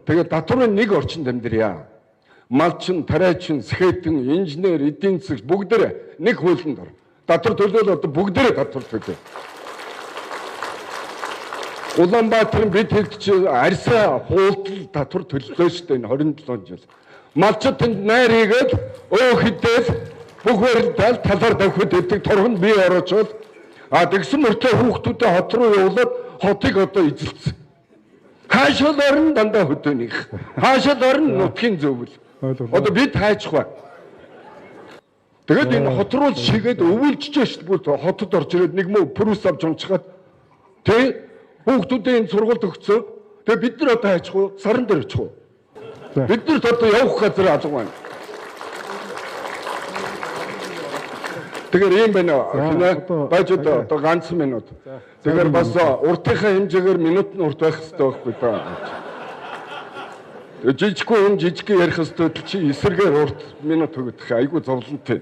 Тэгээд татварын нэг орчинд амьдрья. Малчин, тариачин, сэхэтэн, инженер, эдийн засаг бүгдээ нэг хуулинд ор. Татвар төлөөл одоо бүгдээ татвар төлөө. Улаанбаатарын бид хэлчих арьсаа хуултал татвар төллөө шүү дээ 27 жил. Малчид тэнд найр хийгээд хідэл бүх барилдаал талаар давхид өгдөг торгонд бие ороочвол тэгсэн мөртөө хүүхдүүдээ хот руу явуулаад хотыг одоо эзэлсэн. Хаашаа орно дандаа хөдөөнийх. Хаашаа орно нутгийн зөвлөл. Одоо бид хайчих бай. Тэгээд энэ хот руу шигээд өвөлжж шүү дээ. Хотод орж ирээд нэг мөө прүс авч унцгаад хүүхдүүдийн сургуульд өгцөө. Тэгээд бид нар одоо хайчих уу? Саран дээр очих уу? Бид нар одоо явах газар алга байна. Тэгэхээр ийм байна. Байж одоо ганц минут. Тэгэхээр бас уртынхаа хэмжээгээр минут нь урт байх хэрэгтэй байхгүй даа. Жижигхэн жижигхэн ярих хэрэгтэй чи эсрэгээр урт минут өгөх айгүй зовлонтой.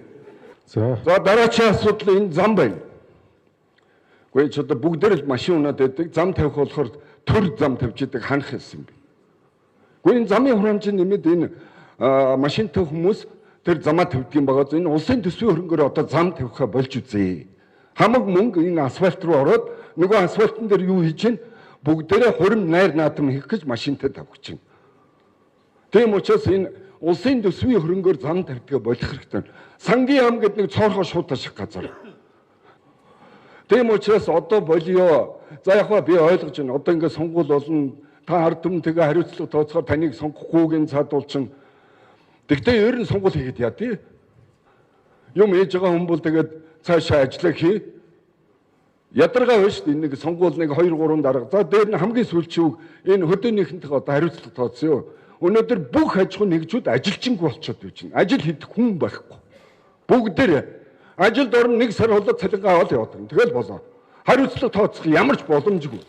За дараагийн асуудал энэ зам байна. Гэхдээ ч одоо бүгдээр л машин унаад байдаг. Зам тавих болохоор төр зам тавьж идэг ханах хэлсэн би. Гэхдээ энэ замын хурамч нэмээд энэ машинтай хүмүүс тэр замаа тавьдгийн байгаа. Энэ улсын төсвийн хөрөнгөөр одоо зам тавихаа болж үзье. Хамаг мөнгө энэ асфальт руу ороод нөгөө асфальтан дээр юу хийж чинь бүгдээрээ хурим найр наадам хийх гэж машинтай тавих чинь. Тийм учраас энэ улсын төсвийн хөрөнгөөр зам тавьдгаа болох хэрэгтэй. Сангийн ам гэдэг нэг цоорхоо шууд ашиг газар. Тийм учраас одоо болио. За яг ба би ойлгож байна. Одоо ингээд сонгуул болно. Та ард түмнтэйгээ хариуцлага тооцохоор таныг сонгохгүйг цаадуулчин. Тэгтээ ер нь сонгуул хийгээд яа тий. Юм ээж байгаа хүн бол тэгээд цаашаа ажиллаа хий. Ядаргаа байна шүү дээ. Нэг сонгуул нэг 2 3 дарга. За дээр нь хамгийн сүүлчиг энэ хөдөөнийхэнтэйгээ одоо хариуцлага тооцсон. Өнөөдөр бүх аж ахуйн нэгжүүд ажилчинг болчиход байж байна. Ажил хийх хүн байхгүй. Бүгдээр ажилд орно 1 сар болоод цалингаа аваад яваад байна. Тэгэл болоо. Хариуцлага тооцох ямар ч боломжгүй.